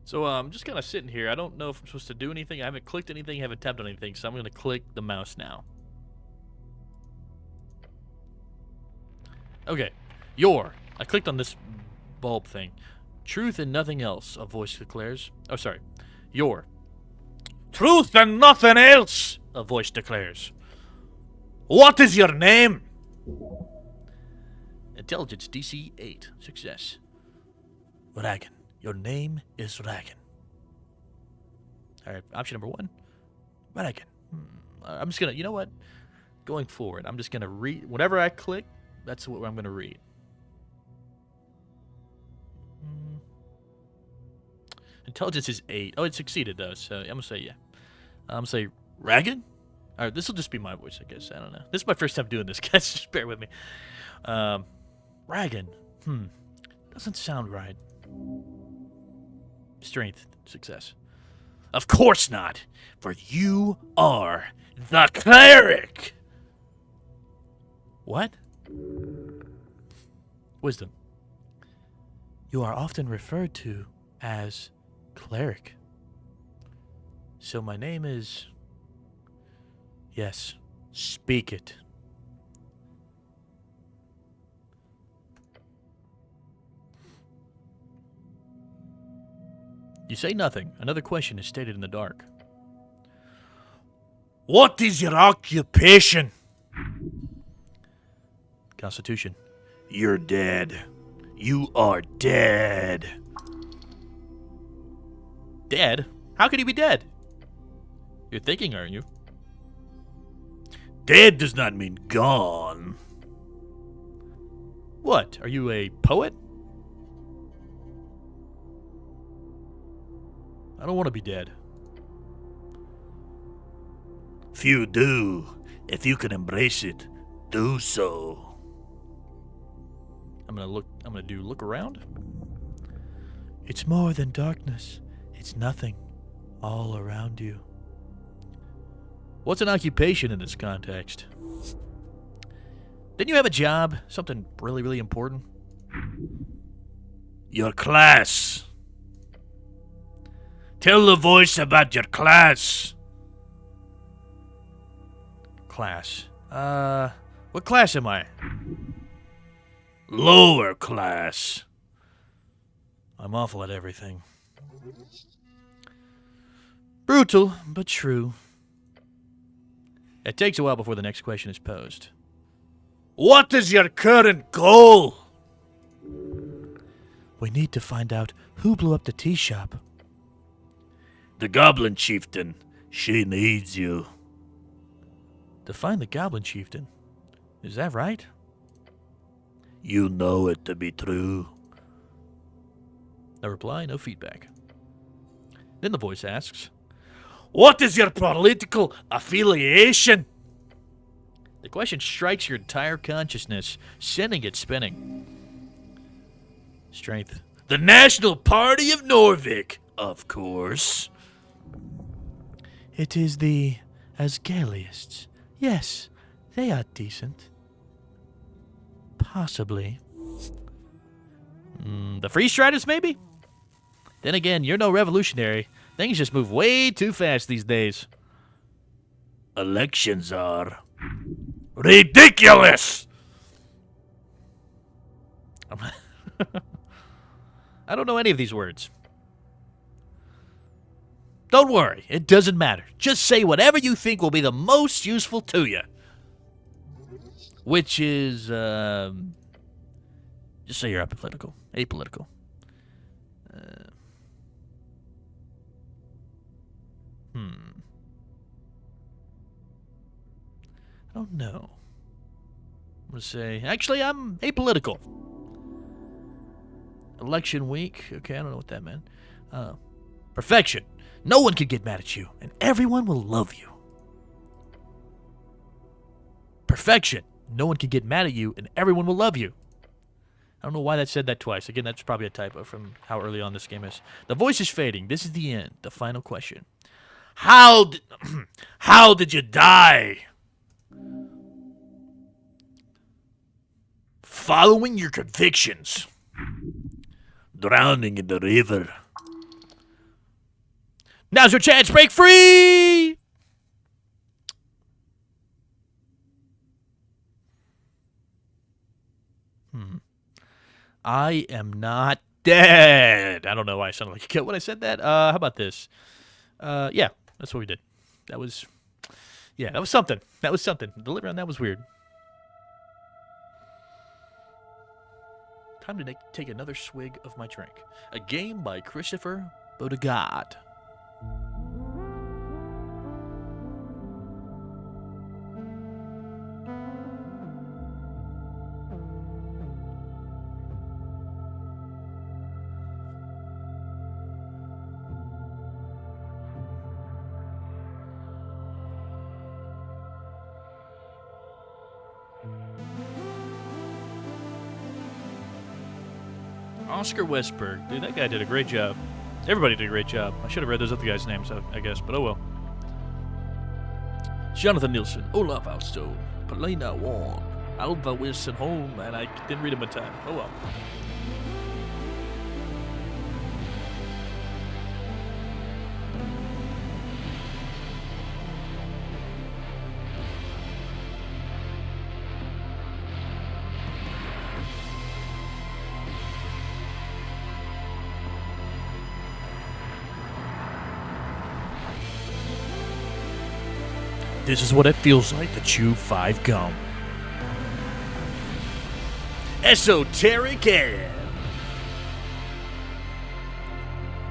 So I'm just kind of sitting here. I don't know if I'm supposed to do anything. I haven't clicked anything. I haven't tapped on anything. So I'm going to click the mouse now. Okay. I clicked on this bulb thing. Truth and nothing else, a voice declares. Oh, sorry. Your. Truth and nothing else, a voice declares. What is your name? Intelligence DC 8. Success. Ragan. Your name is Ragan. Alright, option number 1. Ragan. I'm just gonna, you know what? Going forward, I'm just gonna read. Whatever I click, that's what I'm gonna read. Intelligence is 8. Oh, it succeeded though, so I'm gonna say yeah. I'm gonna say Ragan? Alright, this will just be my voice, I guess. I don't know. This is my first time doing this, guys. Just bear with me. Ragan. Doesn't sound right. Strength. Success. Of course not, for you are the cleric. What? Wisdom. You are often referred to as cleric. So my name is... Yes, speak it. You say nothing. Another question is stated in the dark. What is your occupation? Constitution. You're dead. You are dead. Dead? How could he be dead? You're thinking, aren't you? Dead does not mean gone. What? Are you a poet? I don't want to be dead. Few do. If you can embrace it, do so. I'm gonna do look around. It's more than darkness. It's nothing. All around you. What's an occupation in this context? Didn't you have a job? Something really, really important? Your class. Tell the voice about your class. Class. What class am I? Lower class. I'm awful at everything. Brutal, but true. It takes a while before the next question is posed. What is your current goal? We need to find out who blew up the tea shop. The Goblin Chieftain. She needs you. To find the Goblin Chieftain? Is that right? You know it to be true. No reply, no feedback. Then the voice asks, what is your political affiliation? The question strikes your entire consciousness, sending it spinning. Strength. The National Party of Norvik, of course. It is the Asgaliasts. Yes, they are decent. Possibly. The Free Striders, maybe? Then again, you're no revolutionary. Things just move way too fast these days. Elections are ridiculous! I don't know any of these words. Don't worry, it doesn't matter. Just say whatever you think will be the most useful to you. Which is, just say you're apolitical. Apolitical. I don't know. I'm going to say, actually, I'm apolitical. Election week. Okay, I don't know what that meant. Perfection. No one can get mad at you, and everyone will love you. Perfection. No one can get mad at you, and everyone will love you. I don't know why that said that twice. Again, that's probably a typo from how early on this game is. The voice is fading. This is the end. The final question. How did you die? Following your convictions. Drowning in the river. Now's your chance. Break free. I am not dead. I don't know why I sounded like a kid when I said that. How about this? Yeah, that's what we did. That was something. That was something. The delivery on that was weird. Time to take another swig of my drink. A game by Christopher Beauregard. Oscar Westberg. Dude, that guy did a great job. Everybody did a great job. I should have read those other guys' names, I guess, but oh well. Jonathan Nielsen, Olaf Alstone, Paulina Wong, Alva Wilson Holm, and I didn't read them in time. Oh well. This is what it feels like to chew 5 gum. Esoteric Ebb.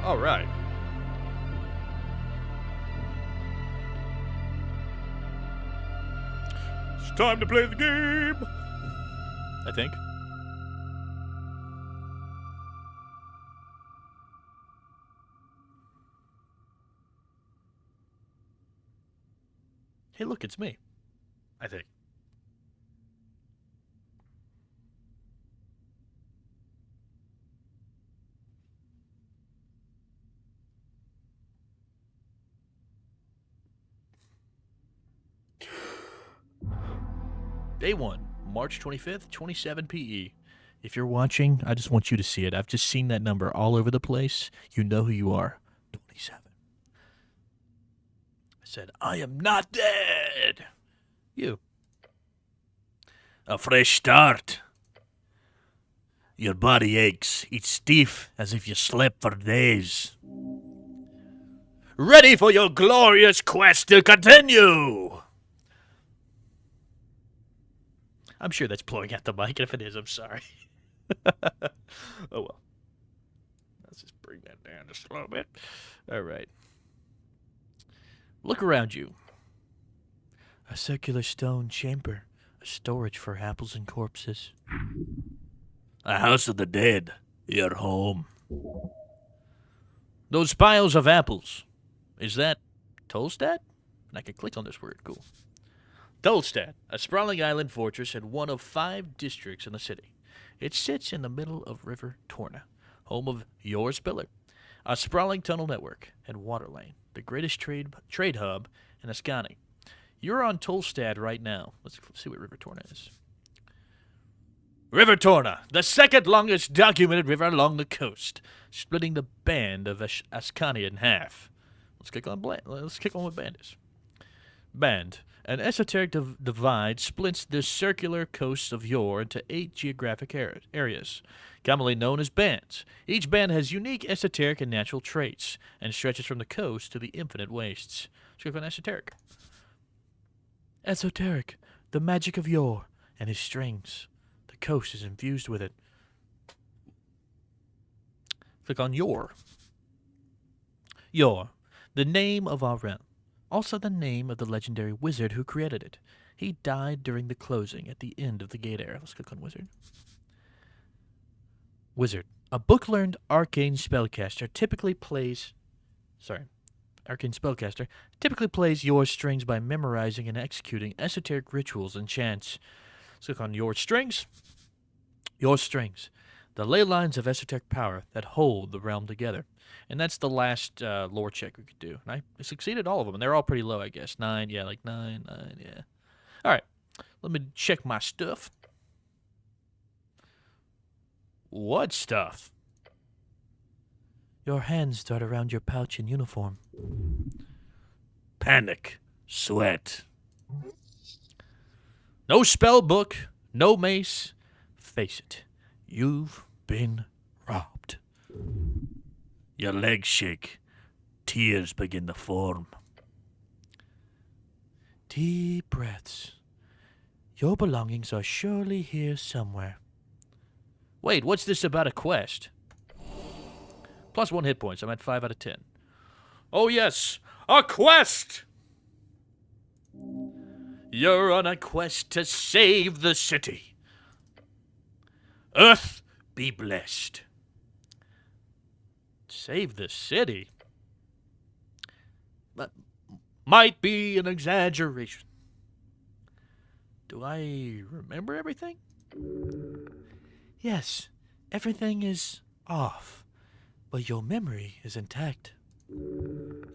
All right. It's time to play the game. I think. Hey, look, it's me. I think. Day 1, March 25th, 27 PE. If you're watching, I just want you to see it. I've just seen that number all over the place. You know who you are. 27. I said, I am not dead. You. A fresh start. Your body aches. It's stiff as if you slept for days. Ready for your glorious quest to continue. I'm sure that's blowing out the mic, and if it is, I'm sorry. Oh well. Let's just bring that down just a little bit. All right. Look around you. A circular stone chamber, a storage for apples and corpses. A house of the dead, your home. Those piles of apples. Is that Tolstad? And I can click on this word, cool. Tolstad, a sprawling island fortress and one of 5 districts in the city. It sits in the middle of River Torna, home of Your Spiller, a sprawling tunnel network and water lane, the greatest trade hub in Ascani. You're on Tolstad right now. Let's see what River Torna is. River Torna, the second longest documented river along the coast, splitting the band of Ascani in half. Let's click on what band is. Band. An esoteric divide splits the circular coasts of Yore into 8 geographic areas, commonly known as bands. Each band has unique esoteric and natural traits, and stretches from the coast to the infinite wastes. Let's click on esoteric. Esoteric, the magic of Yore and his strings. The coast is infused with it. Click on Yore. Yore, the name of our realm. Also the name of the legendary wizard who created it. He died during the closing at the end of the Gate Era. Let's click on Wizard. Wizard. A book-learned arcane spellcaster typically plays your strings by memorizing and executing esoteric rituals and chants. Let's click on Your Strings. Your Strings. The ley lines of esoteric power that hold the realm together. And that's the last lore check we could do. And I succeeded all of them, and they're all pretty low, I guess. 9, yeah, like 9, yeah. All right, let me check my stuff. What stuff? Your hands dart around your pouch and uniform. Panic. Sweat. No spell book, no mace. Face it, you've been robbed. Your legs shake. Tears begin to form. Deep breaths. Your belongings are surely here somewhere. Wait, what's this about a quest? +1 hit points. I'm at 5 out of 10. Oh, yes, a quest! You're on a quest to save the city. Earth be blessed. Save the city? But might be an exaggeration. Do I remember everything? Yes, everything is off, but your memory is intact.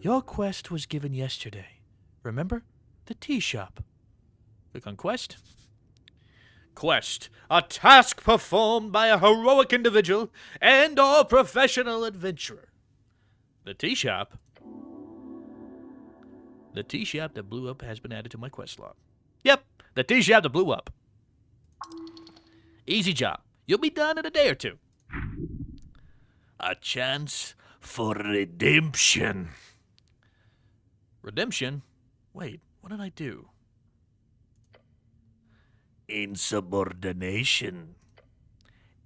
Your quest was given yesterday. Remember? The tea shop. Click on quest. Quest. A task performed by a heroic individual and or professional adventurer. The tea shop. The tea shop that blew up has been added to my quest log. Yep, the tea shop that blew up. Easy job. You'll be done in a day or two. A chance for redemption. Redemption? Wait, what did I do? Insubordination.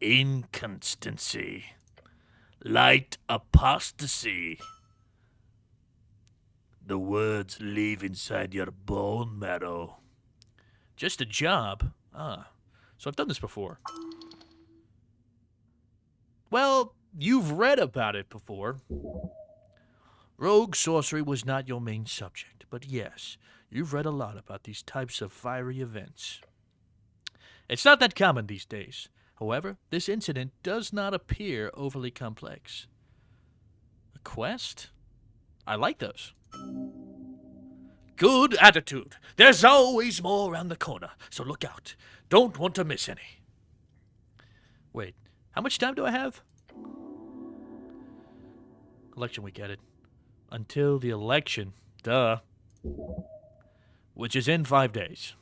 Inconstancy. Light apostasy. The words leave inside your bone marrow. Just a job? Ah, so I've done this before. Well, you've read about it before. Rogue sorcery was not your main subject, but yes, you've read a lot about these types of fiery events. It's not that common these days. However, this incident does not appear overly complex. A quest? I like those. Good attitude. There's always more around the corner, so look out. Don't want to miss any. Wait, how much time do I have? Election week added. Until the election. Duh. Which is in 5 days.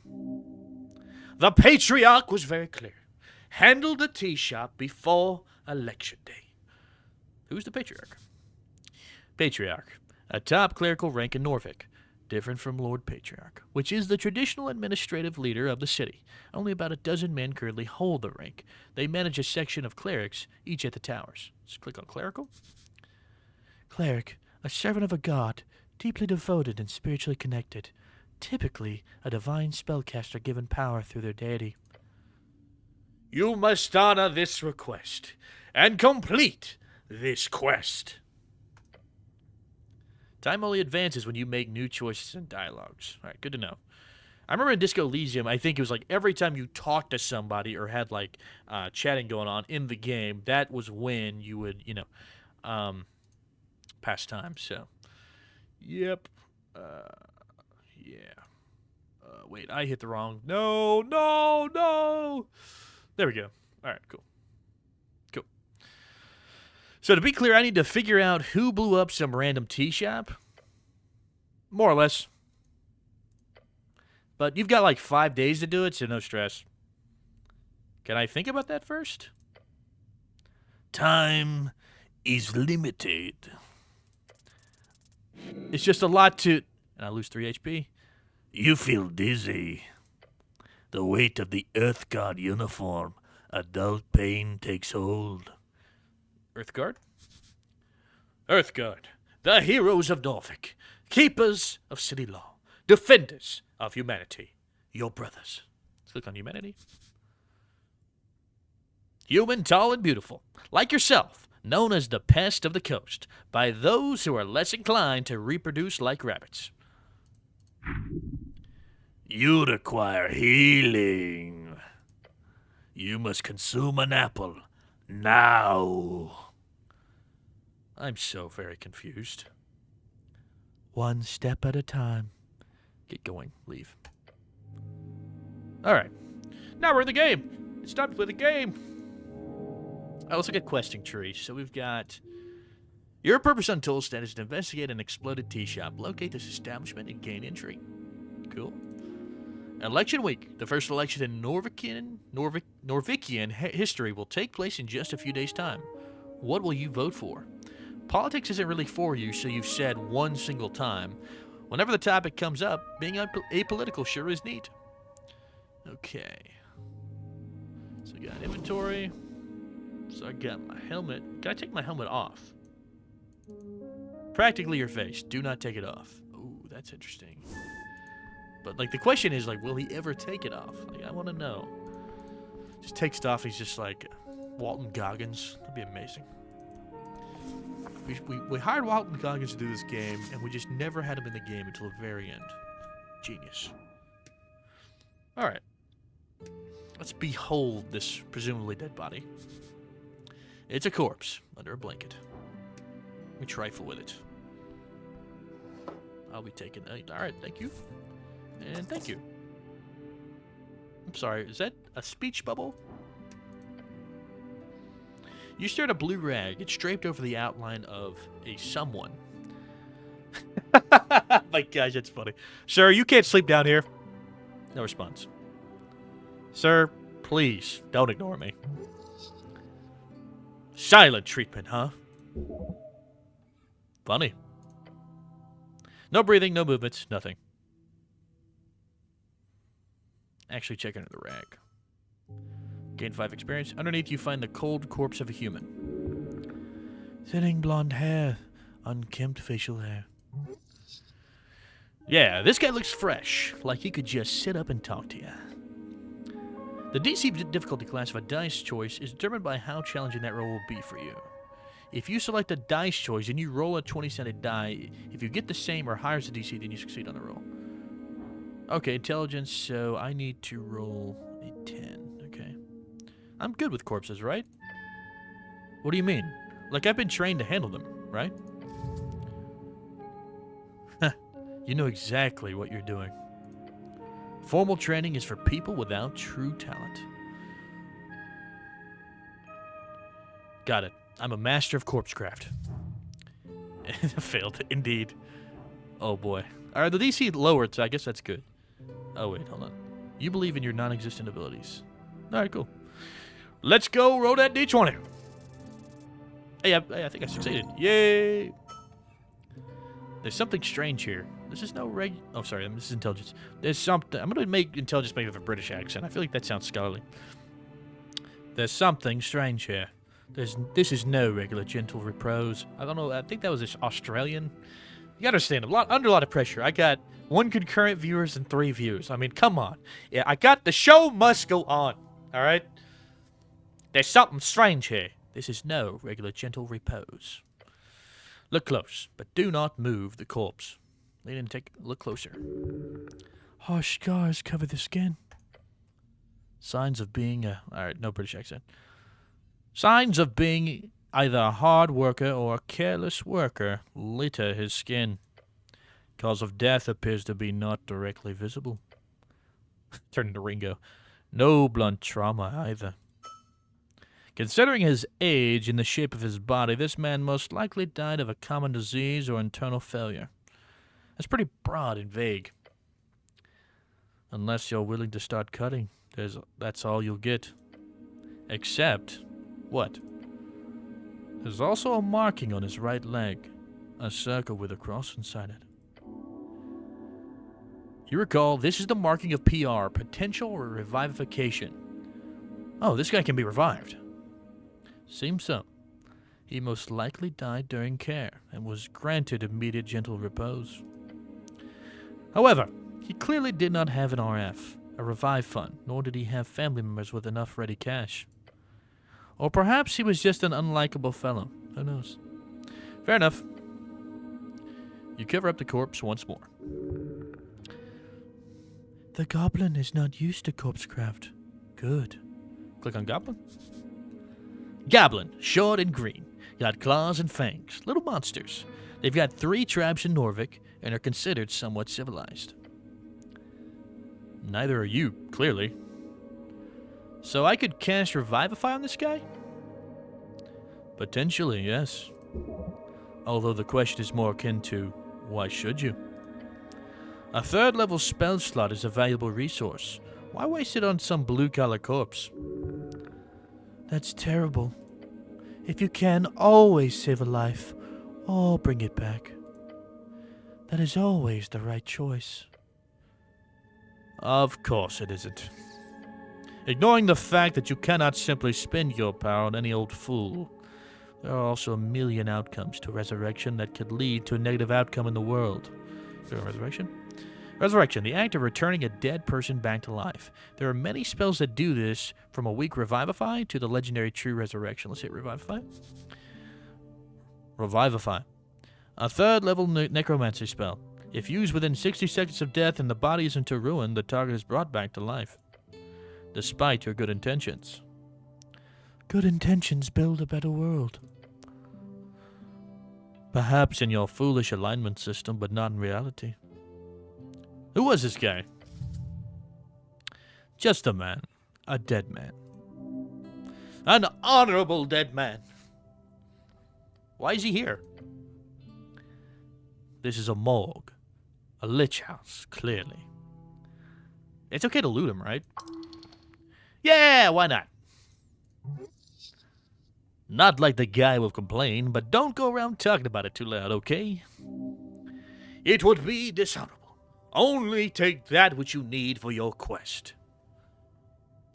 The Patriarch was very clear. Handle the tea shop before election day. Who's the Patriarch? Patriarch, a top clerical rank in Norfolk, different from Lord Patriarch, which is the traditional administrative leader of the city. Only about a dozen men currently hold the rank. They manage a section of clerics, each at the towers. Let's click on clerical. Cleric, a servant of a god, deeply devoted and spiritually connected. Typically, a divine spellcaster given power through their deity. You must honor this request and complete this quest. Time only advances when you make new choices and dialogues. All right, good to know. I remember in Disco Elysium, I think it was like every time you talked to somebody or had like chatting going on in the game, that was when you would, pass time. So, yep. Yeah. Wait, I hit the wrong. No. There we go. All right, cool. So to be clear, I need to figure out who blew up some random tea shop. More or less. But you've got like 5 days to do it, so no stress. Can I think about that first? Time is limited. It's just a lot to... And I lose 3 HP. You feel dizzy. The weight of the Earth God uniform. Adult pain takes hold. Earthguard? Earthguard, the heroes of Norfolk, keepers of city law, defenders of humanity, your brothers. Let's click on humanity. Human, tall, and beautiful, like yourself, known as the pest of the coast, by those who are less inclined to reproduce like rabbits. You require healing. You must consume an apple. Now. I'm so very confused. One step at a time. Get going. Leave. Alright. Now we're in the game. It's time to play the game. Let's look at questing trees. So we've got Your purpose on Tolstad is to investigate an exploded tea shop, locate this establishment, and gain entry. Cool. Election week. The first election in Norvikian history will take place in just a few days' time. What will you vote for? Politics isn't really for you, so you've said one single time. Whenever the topic comes up, being apolitical sure is neat. Okay. So I got inventory. So I got my helmet. Can I take my helmet off? Practically your face. Do not take it off. Ooh, that's interesting. But, like, the question is, like, will he ever take it off? Like, I want to know. Just takes it off, he's just like Walton Goggins. That'd be amazing. We hired Walton Goggins to do this game, and we just never had him in the game until the very end. Genius. Alright. Let's behold this presumably dead body. It's a corpse under a blanket. We trifle with it. I'll be taking that. Alright, thank you. And thank you. I'm sorry, is that a speech bubble? You stare at a blue rag. It's draped over the outline of a someone. My gosh, that's funny. Sir, you can't sleep down here. No response. Sir, please, don't ignore me. Silent treatment, huh? Funny. No breathing, no movements, nothing. Actually check under the rag. Gain 5 experience. Underneath you find the cold corpse of a human. Thinning blonde hair. Unkempt facial hair. Yeah, this guy looks fresh. Like he could just sit up and talk to you. The DC difficulty class of a dice choice is determined by how challenging that roll will be for you. If you select a dice choice and you roll a 20-sided die, if you get the same or higher as the DC, then you succeed on the roll. Okay, intelligence, so I need to roll a 10. Okay. I'm good with corpses, right? What do you mean? Like, I've been trained to handle them, right? You know exactly what you're doing. Formal training is for people without true talent. Got it. I'm a master of corpsecraft. Failed, indeed. Oh boy. Alright, the DC lowered, so I guess that's good. Oh wait, hold on. You believe in your non-existent abilities. Alright, cool. Let's go roll that D20. Hey, I think I succeeded. Yay! There's something strange here. This is no Oh, sorry, this is intelligence. There's something... I'm going to make intelligence maybe with a British accent. I feel like that sounds scholarly. There's something strange here. This is no regular gentle repose. I don't know. I think that was this Australian. You gotta understand, under a lot of pressure. I got 1 concurrent viewers and 3 views. I mean, come on. Yeah, I got... The show must go on. All right? There's something strange here. This is no regular gentle repose. Look close, but do not move the corpse. Lean in and take a look closer. Harsh scars cover the skin. Signs of being a... Alright, no British accent. Signs of being either a hard worker or a careless worker litter his skin. Cause of death appears to be not directly visible. Turn into Ringo. No blunt trauma either. Considering his age and the shape of his body, this man most likely died of a common disease or internal failure. That's pretty broad and vague. Unless you're willing to start cutting, that's all you'll get. Except, what? There's also a marking on his right leg, a circle with a cross inside it. You recall, this is the marking of PR, potential revivification. Oh, this guy can be revived. Seems so. He most likely died during care and was granted immediate gentle repose. However, he clearly did not have an RF, a revive fund, nor did he have family members with enough ready cash. Or perhaps he was just an unlikable fellow. Who knows? Fair enough. You cover up the corpse once more. The goblin is not used to corpsecraft. Good. Click on goblin. Goblin, short and green. Got claws and fangs. Little monsters. They've got 3 tribes in Norvik and are considered somewhat civilized. Neither are you, clearly. So I could cast Revivify on this guy? Potentially, yes. Although the question is more akin to, why should you? A 3rd level spell slot is a valuable resource. Why waste it on some blue-collar corpse? That's terrible. If you can always save a life, or bring it back. That is always the right choice. Of course it isn't. Ignoring the fact that you cannot simply spend your power on any old fool, there are also a million outcomes to resurrection that could lead to a negative outcome in the world. Resurrection? Resurrection, the act of returning a dead person back to life. There are many spells that do this, from a weak Revivify to the legendary True Resurrection. Let's hit Revivify. Revivify. A 3rd level necromancy spell. If used within 60 seconds of death and the body is into ruin, the target is brought back to life. Despite your good intentions. Good intentions build a better world. Perhaps in your foolish alignment system, but not in reality. Who was this guy? Just a man. A dead man. An honorable dead man. Why is he here? This is a morgue. A lich house, clearly. It's okay to loot him, right? Yeah, why not? Not like the guy will complain, but don't go around talking about it too loud, okay? It would be dishonorable. Only take that which you need for your quest.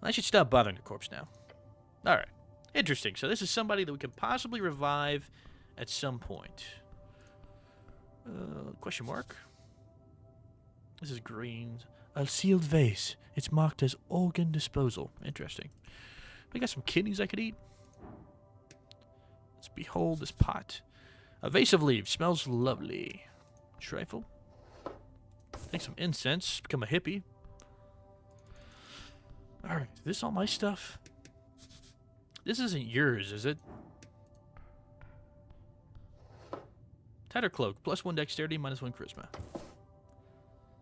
I should stop bothering the corpse now. Alright. Interesting. So this is somebody that we can possibly revive at some point. Question mark? This is green. A sealed vase. It's marked as organ disposal. Interesting. We got some kidneys I could eat. Let's behold this pot. A vase of leaves. Smells lovely. Trifle. Take some incense. Become a hippie. Alright. Is this all my stuff? This isn't yours, is it? Tattered cloak. +1 dexterity, -1 charisma.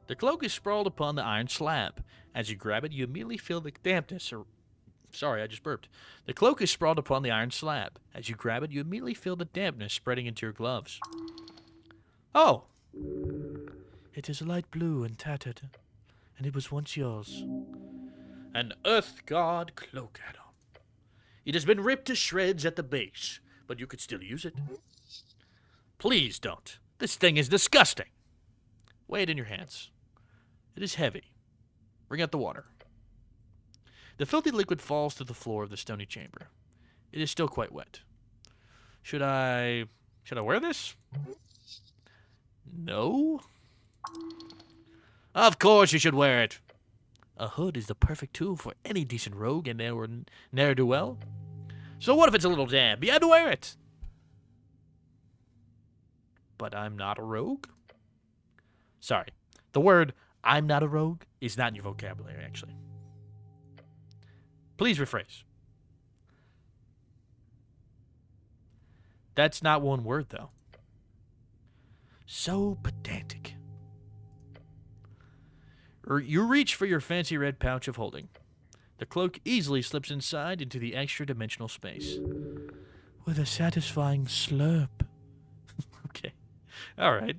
The cloak is sprawled upon the iron slab. As you grab it, you immediately feel the dampness. Sorry, I just burped. The cloak is sprawled upon the iron slab. As you grab it, you immediately feel the dampness spreading into your gloves. Oh! It is light blue and tattered, and it was once yours. An earth god cloak add-on. It has been ripped to shreds at the base, but you could still use it. Please don't. This thing is disgusting. Weigh it in your hands. It is heavy. Bring out the water. The filthy liquid falls to the floor of the stony chamber. It is still quite wet. Should I wear this? No? Of course you should wear it. A hood is the perfect tool for any decent rogue and ne'er-do-well. So what if it's a little damp? You had to wear it. But I'm not a rogue? Sorry. The word, I'm not a rogue, is not in your vocabulary, actually. Please rephrase. That's not one word, though. So pedantic. You reach for your fancy red pouch of holding. The cloak easily slips inside into the extra-dimensional space. With a satisfying slurp. Okay. All right.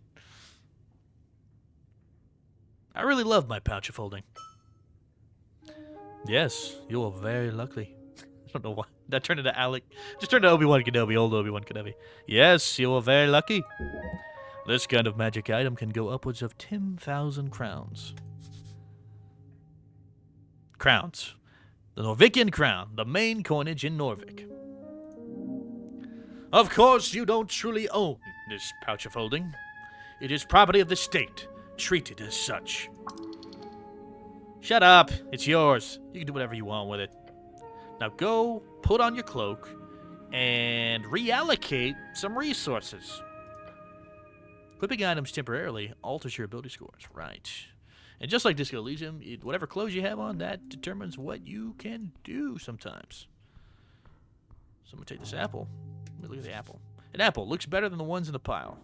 I really love my pouch of holding. Yes, you are very lucky. I don't know why. That turned into Alec. Just turned to Obi-Wan Kenobi, old Obi-Wan Kenobi. Yes, you are very lucky. This kind of magic item can go upwards of 10,000 crowns. Crowns. The Norvikian crown, the main coinage in Norvik. Of course, you don't truly own this pouch of holding. It is property of the state, treated as such. Shut up. It's yours. You can do whatever you want with it. Now go, put on your cloak, and reallocate some resources. Equipping items temporarily alters your ability scores. Right. And just like Disco Elysium, whatever clothes you have on, that determines what you can do sometimes. So I'm going to take this apple. Let me look at the apple. An apple looks better than the ones in the pile.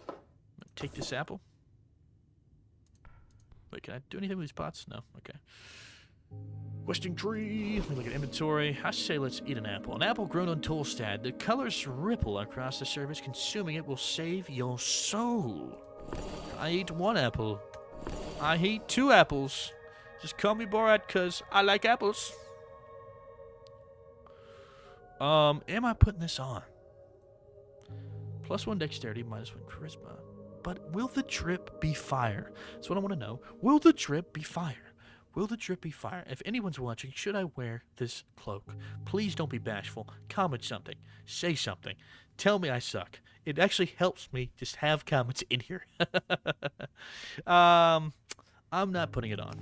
I'm going to take this apple. Wait, can I do anything with these pots? No? Okay. Questing tree. Let me look at inventory. I say let's eat an apple. An apple grown on Tolstad. The colors ripple across the surface. Consuming it will save your soul. I eat 1 apple. I eat 2 apples. Just call me Borat, cause I like apples. Am I putting this on? +1 dexterity, -1 charisma. But will the drip be fire? That's what I want to know. Will the drip be fire? Will the drip be fire? If anyone's watching, should I wear this cloak? Please don't be bashful. Comment something. Say something. Tell me I suck. It actually helps me just have comments in here. I'm not putting it on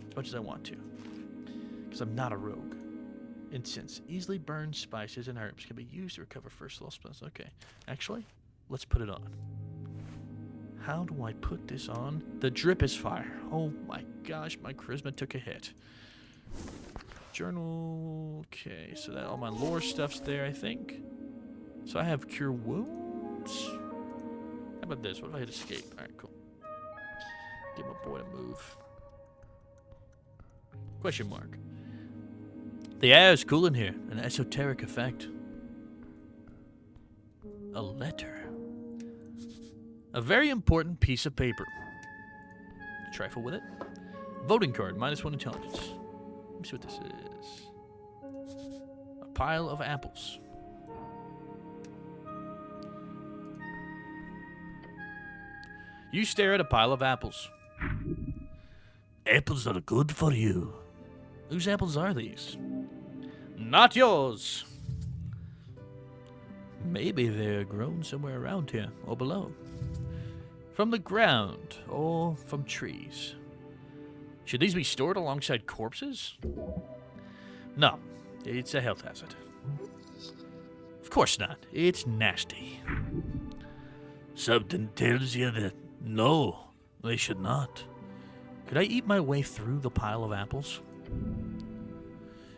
as much as I want to, because I'm not a rogue. Incense. Easily burned spices and herbs can be used to recover first level spells. Okay. Actually, let's put it on. How do I put this on? The drip is fire. Oh my gosh, my charisma took a hit. Journal. Okay, so that all my lore stuff's there, I think. So I have cure wounds. How about this? What if I hit escape? Alright, cool. Get my boy to move. Question mark. The air is cool in here. An esoteric effect. A letter. A very important piece of paper. Trifle with it. Voting card, -1 intelligence. Let me see what this is. A pile of apples. You stare at a pile of apples. Apples are good for you. Whose apples are these? Not yours. Maybe they're grown somewhere around here or below. From the ground or from trees. Should these be stored alongside corpses? No, it's a health hazard. Of course not. It's nasty. Something tells you that no, they should not. Could I eat my way through the pile of apples?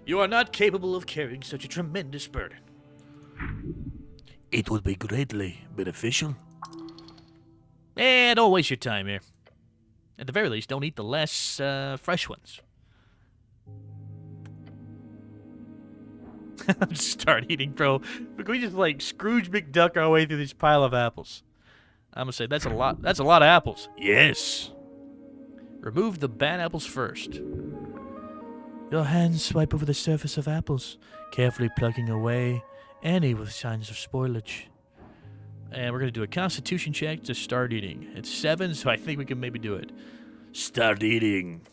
You are not capable of carrying such a tremendous burden. It would be greatly beneficial. Don't waste your time here. At the very least, don't eat the less fresh ones. Start eating, bro. Can we just like Scrooge McDuck our way through this pile of apples? I'm gonna say that's a lot. That's a lot of apples. Yes. Remove the bad apples first. Your hands swipe over the surface of apples, carefully plucking away any with signs of spoilage. And we're going to do a constitution check to start eating. It's 7, so I think we can maybe do it. Start eating.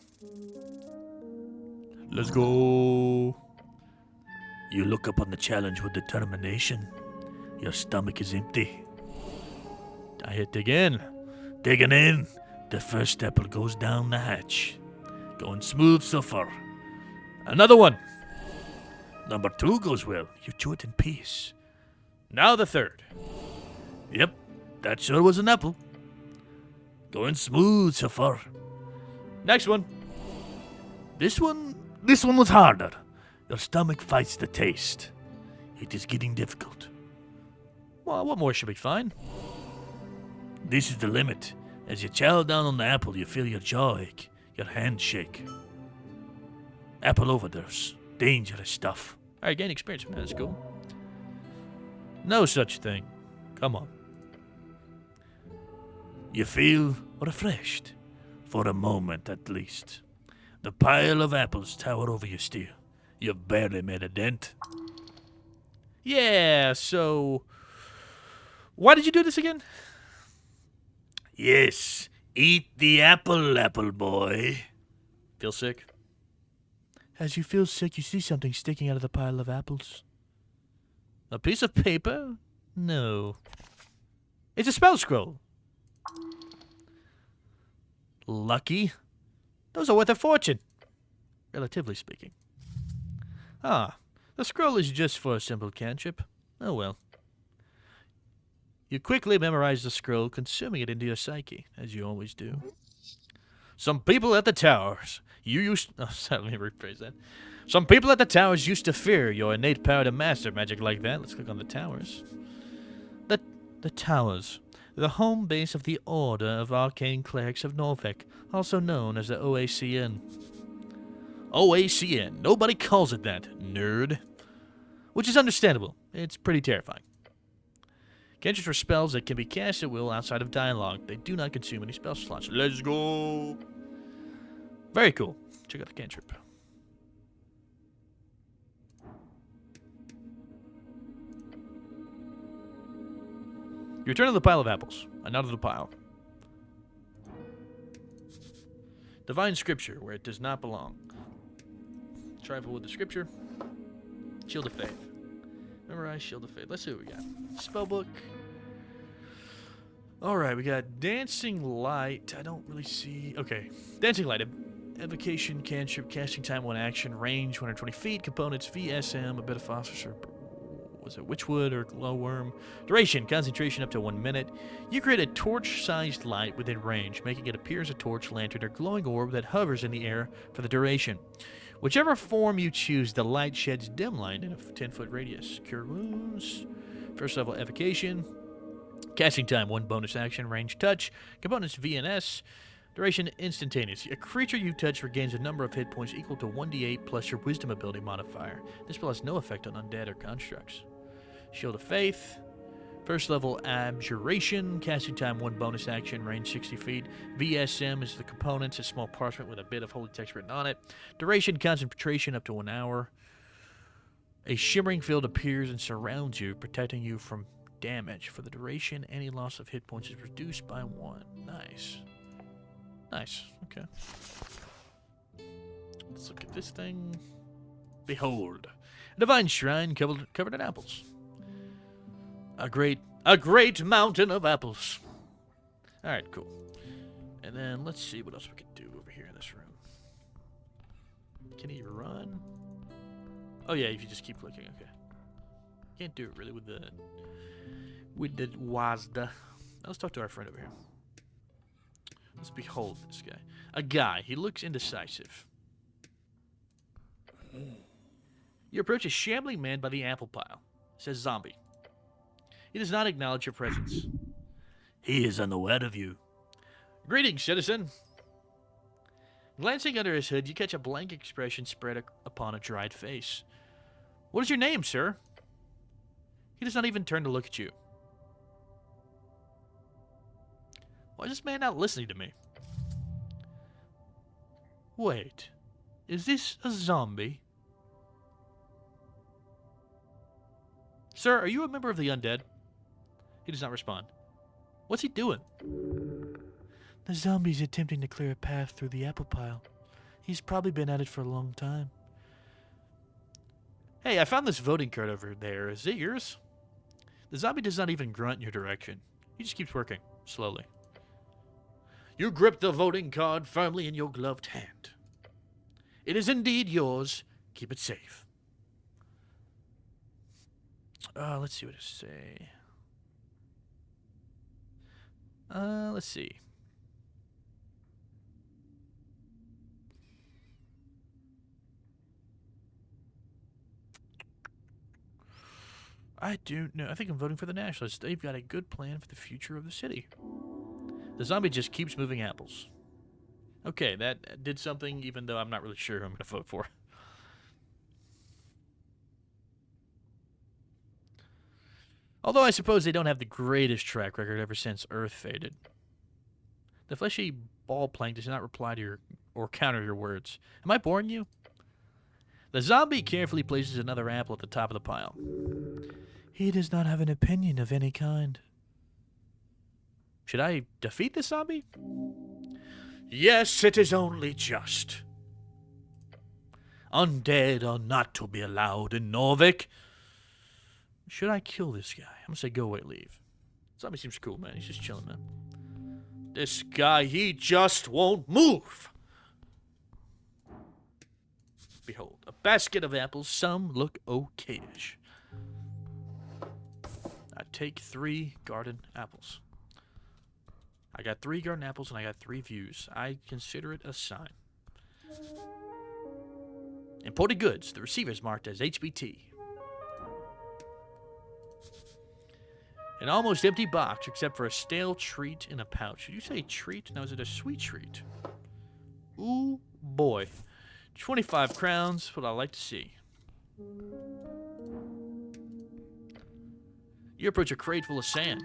Let's go. You look upon the challenge with determination. Your stomach is empty. I hit dig in. Digging in. The first apple goes down the hatch. Going smooth so far. Another one. Number 2 goes well. You chew it in peace. Now the third. Yep, that sure was an apple. Going smooth so far. Next one. This one was harder. Your stomach fights the taste. It is getting difficult. Well, what more should be fine? This is the limit. As you chow down on the apple, you feel your jaw ache, your hands shake. Apple overdose. Dangerous stuff. Alright, gain experience from that. That's cool. No such thing. Come on. You feel refreshed. For a moment, at least. The pile of apples tower over you still. You've barely made a dent. Yeah, so... Why did you do this again? Yes, eat the apple, apple boy. Feel sick? As you feel sick, you see something sticking out of the pile of apples. A piece of paper? No. It's a spell scroll. Lucky. Those are worth a fortune. Relatively speaking. Ah, the scroll is just for a simple cantrip. Oh well. You quickly memorize the scroll, consuming it into your psyche, as you always do. Some people at the towers, let me rephrase that. Some people at the towers used to fear your innate power to master magic like that. Let's click on the towers. The towers. The home base of the Order of Arcane Clerics of Norvik, also known as the OACN. OACN. Nobody calls it that, nerd. Which is understandable. It's pretty terrifying. Cantrips are spells that can be cast at will outside of dialogue. They do not consume any spell slots. Let's go! Very cool. Check out the cantrip. You return to the pile of apples. Another the pile. Divine scripture, where it does not belong. Trifle with the scripture. Shield of faith. Memorize Shield of faith. Let's see what we got. Spellbook. Alright, we got Dancing Light. I don't really see... Okay. Dancing Light. Evocation, cantrip, casting time, 1 action, range, 120 feet, components, VSM, a bit of phosphorus, or was it witchwood or glowworm? Duration, concentration up to 1 minute. You create a torch-sized light within range, making it appear as a torch, lantern, or glowing orb that hovers in the air for the duration. Whichever form you choose, the light sheds dim light in a 10-foot radius. Cure wounds. First level evocation. Casting time, 1 bonus action, range touch. Components VNS. Duration instantaneous. A creature you touch regains a number of hit points equal to 1d8 plus your wisdom ability modifier. This spell has no effect on undead or constructs. Shield of Faith. First level abjuration. Casting time, 1 bonus action, range 60 feet. VSM is the components, a small parchment with a bit of holy text written on it. Duration concentration up to 1 hour. A shimmering field appears and surrounds you, protecting you from damage. For the duration, any loss of hit points is reduced by 1. Nice. Nice. Okay. Let's look at this thing. Behold. A divine shrine covered in apples. A great mountain of apples. Alright, cool. And then let's see what else we can do over here in this room. Can he run? Oh yeah, if you just keep clicking, okay. Can't do it really with the WASD. Let's talk to our friend over here. Let's behold this guy. A guy. He looks indecisive. You approach a shambling man by the apple pile. It says zombie. He does not acknowledge your presence. He is unaware of you. Greetings, citizen. Glancing under his hood, you catch a blank expression spread upon a dried face. What is your name, sir? He does not even turn to look at you. Why is this man not listening to me? Wait. Is this a zombie? Sir, are you a member of the undead? He does not respond. What's he doing? The zombie's attempting to clear a path through the apple pile. He's probably been at it for a long time. Hey, I found this voting card over there. Is it yours? The zombie does not even grunt in your direction. He just keeps working, slowly. You grip the voting card firmly in your gloved hand. It is indeed yours. Keep it safe. Let's see what it say. Let's see. I do know. I think I'm voting for the Nationalists. They've got a good plan for the future of the city. The zombie just keeps moving apples. Okay, that did something, even though I'm not really sure who I'm going to vote for. Although I suppose they don't have the greatest track record ever since Earth faded. The fleshy ball plank does not reply to your or counter your words. Am I boring you? The zombie carefully places another apple at the top of the pile. He does not have an opinion of any kind. Should I defeat the zombie? Yes, it is only just. Undead are not to be allowed in Norvik. Should I kill this guy? I'm gonna say go away, leave. Zombie seems cool, man. He's just chilling, man. This guy, he just won't move. Behold, a basket of apples. Some look okayish. I take 3 garden apples. I got 3 garden apples and I got 3 views. I consider it a sign. Imported goods. The receiver is marked as HBT. An almost empty box, except for a stale treat in a pouch. Did you say treat? Now, is it a sweet treat? Ooh, boy. 25 crowns, what I like to see. You approach a crate full of sand.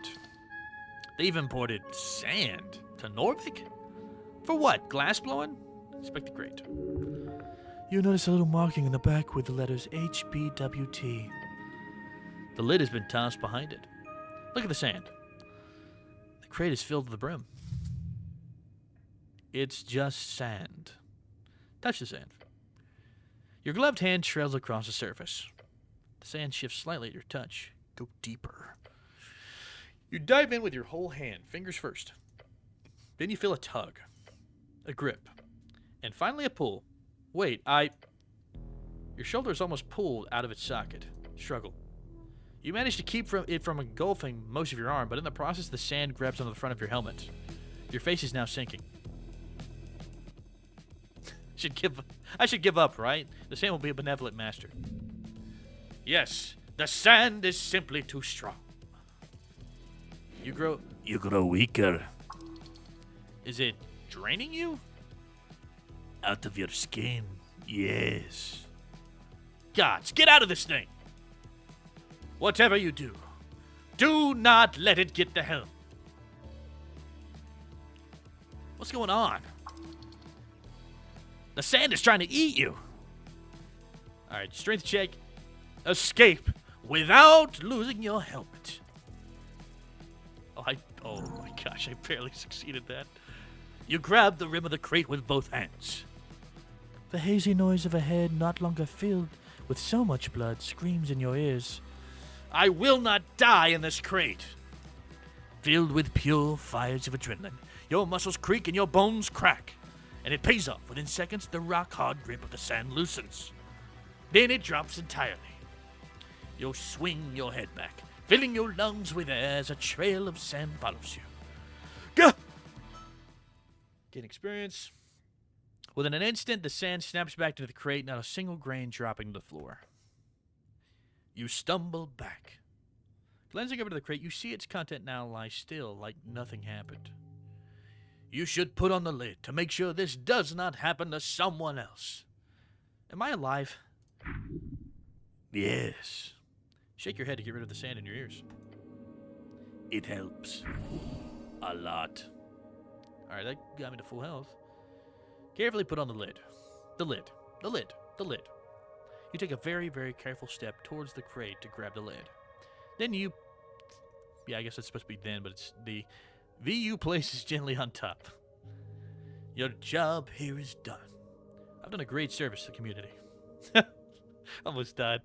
They've imported sand to Norvik? For what? Glass blowing? Inspect the crate. You notice a little marking on the back with the letters HBWT. The lid has been tossed behind it. Look at the sand. The crate is filled to the brim. It's just sand. Touch the sand. Your gloved hand trails across the surface. The sand shifts slightly at your touch. Go deeper. You dive in with your whole hand, fingers first. Then you feel a tug, a grip, and finally a pull. Wait, Your shoulder is almost pulled out of its socket. Struggle. You manage to keep it from engulfing most of your arm, but in the process, the sand grabs onto the front of your helmet. Your face is now sinking. I should give up, right? The sand will be a benevolent master. Yes, the sand is simply too strong. You grow weaker. Is it draining you? Out of your skin, yes. Gods, get out of this thing! Whatever you do, do not let it get the helm. What's going on? The sand is trying to eat you. Alright, strength check. Escape without losing your helmet. Oh my gosh, I barely succeeded that. You grab the rim of the crate with both hands. The hazy noise of a head not longer filled with so much blood screams in your ears. I will not die in this crate. Filled with pure fires of adrenaline, your muscles creak and your bones crack. And it pays off. Within seconds, the rock-hard grip of the sand loosens. Then it drops entirely. You'll swing your head back, filling your lungs with air as a trail of sand follows you. Gah! Gain experience. Within an instant, the sand snaps back into the crate, not a single grain dropping to the floor. You stumble back. Glancing over to the crate, you see its content now lie still, like nothing happened. You should put on the lid to make sure this does not happen to someone else. Am I alive? Yes. Shake your head to get rid of the sand in your ears. It helps. A lot. Alright, that got me to full health. Carefully put on the lid. The lid. The lid. The lid. You take a very, very careful step towards the crate to grab the lid. Then you... Yeah, I guess it's supposed to be then, but it's the... VU places gently on top. Your job here is done. I've done a great service to the community. Almost died.